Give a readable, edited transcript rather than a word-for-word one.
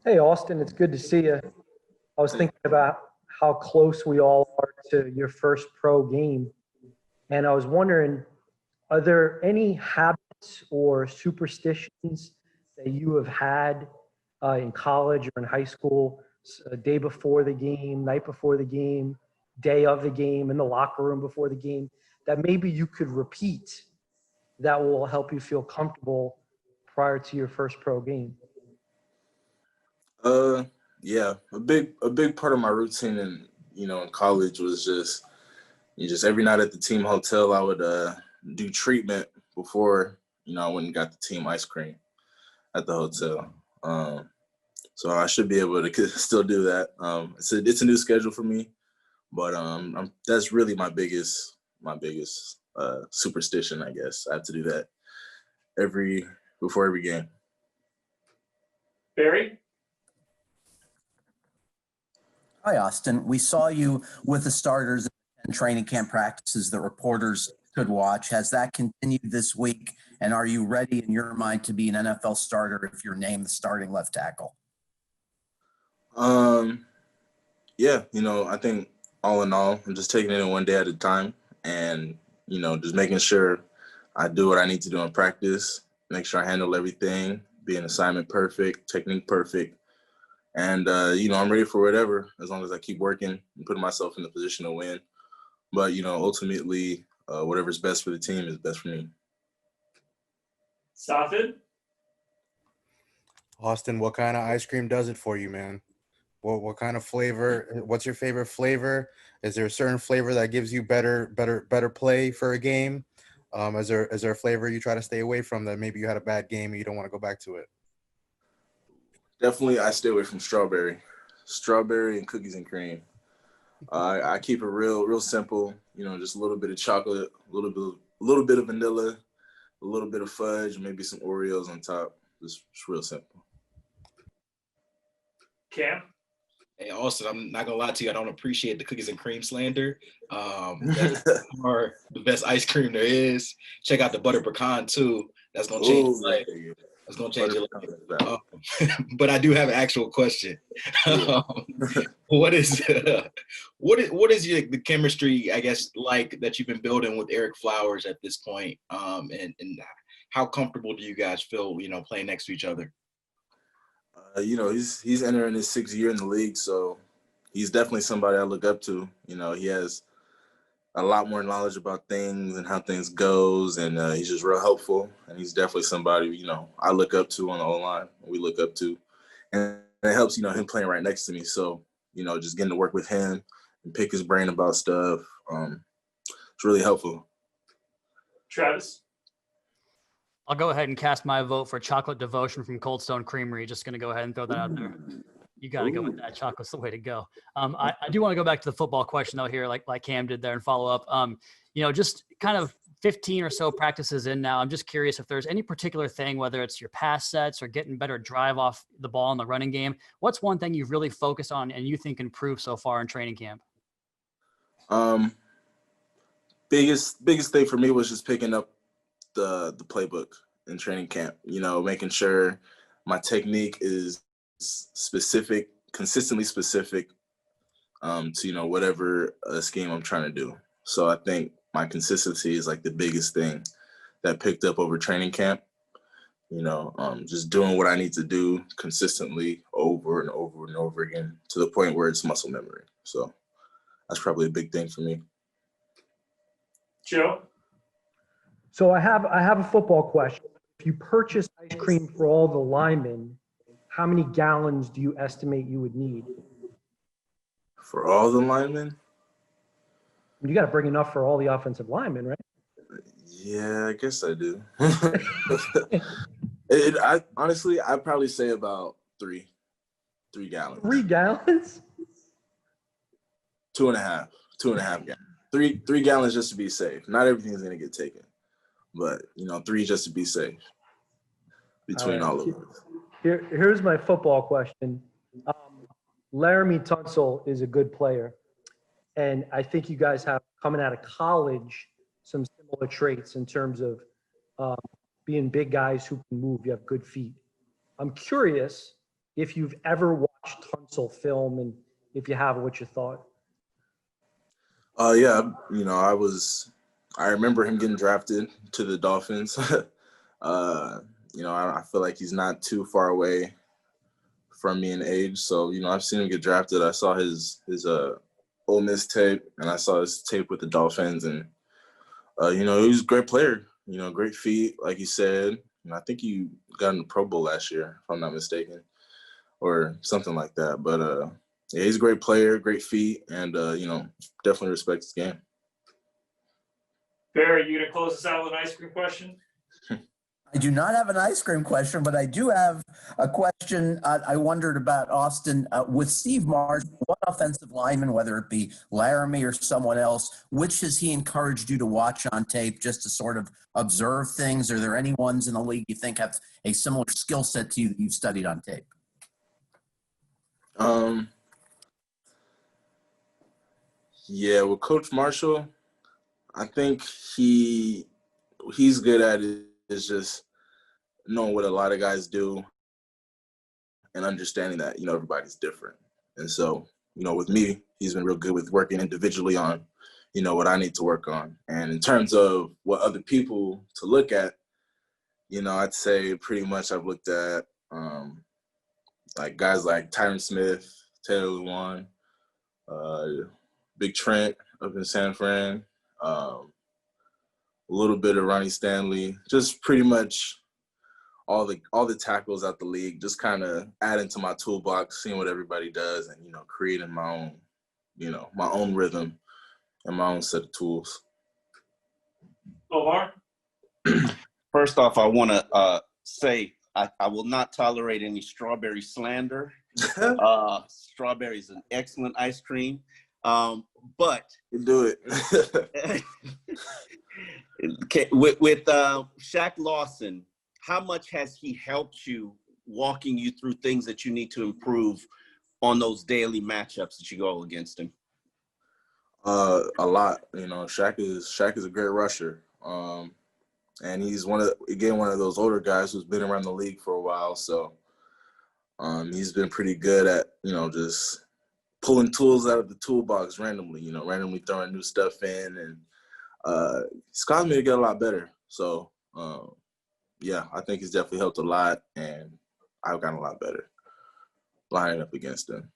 Hey, Austin, it's good to see you. I was thinking about how close we all are to your first pro game. And I was wondering, are there any habits or superstitions that you have had in college or in high school, a day before the game, night before the game, day of the game, in the locker room before the game, that maybe you could repeat that will help you feel comfortable prior to your first pro game? Uh, yeah, a big part of my routine in college was just every night at the team hotel I would do treatment before I went and got the team ice cream at the hotel. So I should be able to still do that. It's a new schedule for me, but that's really my biggest superstition, I guess. I have to do that every before every game. Barry? Hi, Austin. We saw you with the starters and training camp practices that reporters could watch. Has that continued this week? And are you ready in your mind to be an NFL starter if you're named the starting left tackle? Yeah, I think all in all, I'm just taking it one day at a time and, just making sure I do what I need to do in practice, make sure I handle everything, be an assignment perfect, technique perfect. And, I'm ready for whatever as long as I keep working and putting myself in the position to win. But, ultimately, whatever's best for the team is best for me. Safid? Austin, what kind of ice cream does it for you, man? What kind of flavor? What's your favorite flavor? Is there a certain flavor that gives you better play for a game? Is there a flavor you try to stay away from that maybe you had a bad game and you don't want to go back to it? Definitely, I stay away from strawberry and cookies and cream. I keep it real simple. Just a little bit of chocolate, a little bit of vanilla, a little bit of fudge, maybe some Oreos on top. Just real simple. Cam? Hey, Austin, I'm not gonna lie to you. I don't appreciate the cookies and cream slander. That's are the best ice cream there is. Check out the butter pecan too. That's gonna change your life. That's gonna change your life. But I do have an actual question. What is the chemistry, I guess, like that you've been building with Eric Flowers at this point? And how comfortable do you guys feel, playing next to each other? He's entering his 6th year in the league, so he's definitely somebody I look up to. He has a lot more knowledge about things and how things goes, and he's just real helpful. And he's definitely somebody I look up to on the O-line. We look up to, and it helps him playing right next to me. So just getting to work with him and pick his brain about stuff. It's really helpful. Travis? I'll go ahead and cast my vote for Chocolate Devotion from Cold Stone Creamery. Just going to go ahead and throw that out there. You got to go with that. Chocolate's the way to go. I do want to go back to the football question, though, here, like Cam did there, and follow up. Just kind of 15 or so practices in now. I'm just curious if there's any particular thing, whether it's your pass sets or getting better drive off the ball in the running game. What's one thing you've really focused on and you think improved so far in training camp? Biggest thing for me was just picking up the playbook in training camp, making sure my technique is specific, consistently specific to, whatever scheme I'm trying to do. So I think my consistency is like the biggest thing that picked up over training camp, just doing what I need to do consistently over and over and over again to the point where it's muscle memory. So that's probably a big thing for me. Joe? So I have a football question. If you purchase ice cream for all the linemen, how many gallons do you estimate you would need? For all the linemen? You got to bring enough for all the offensive linemen, right? Yeah, I guess I do. Honestly, I'd probably say about 3 gallons. 3 gallons? 2.5 gallons. 3 gallons just to be safe. Not everything's gonna get taken, but 3 just to be safe between all of us. Here's my football question. Laramie Tunsil is a good player, and I think you guys have, coming out of college, some similar traits in terms of being big guys who can move. You have good feet. I'm curious, if you've ever watched Tunsil film, and if you have, what's your thought? Yeah, I remember him getting drafted to the Dolphins. I feel like he's not too far away from me in age. So, I've seen him get drafted. I saw his Ole Miss tape, and I saw his tape with the Dolphins, and he was a great player. Great feet, like you said. And I think he got in the Pro Bowl last year, if I'm not mistaken, or something like that. But yeah, he's a great player, great feet, and definitely respect his game. Barry, you gonna close us out with an ice cream question? I do not have an ice cream question, but I do have a question. I wondered about Austin with Steve Marsh. What offensive lineman, whether it be Laramie or someone else, which has he encouraged you to watch on tape just to sort of observe things? Are there any ones in the league you think have a similar skill set to you that you've studied on tape? Yeah, with Coach Marshall, I think he's good at it. Is just knowing what a lot of guys do and understanding that, everybody's different. And so, with me, he's been real good with working individually on, what I need to work on. And in terms of what other people to look at, I'd say pretty much I've looked at like guys like Tyron Smith, Taylor Lewan, Big Trent up in San Fran, a little bit of Ronnie Stanley, just pretty much all the tackles out the league, just kind of adding to my toolbox, seeing what everybody does, and creating my own rhythm and my own set of tools. Omar? First off, I want to say I will not tolerate any strawberry slander. Strawberry is an excellent ice cream, but you do it. with Shaq Lawson, how much has he helped you, walking you through things that you need to improve on those daily matchups that you go against him? A lot. Shaq is a great rusher. And he's one of those older guys who's been around the league for a while. So he's been pretty good at, just pulling tools out of the toolbox randomly, randomly throwing new stuff in. And he's caused me to get a lot better. So, yeah, I think he's definitely helped a lot. And I've gotten a lot better lining up against him.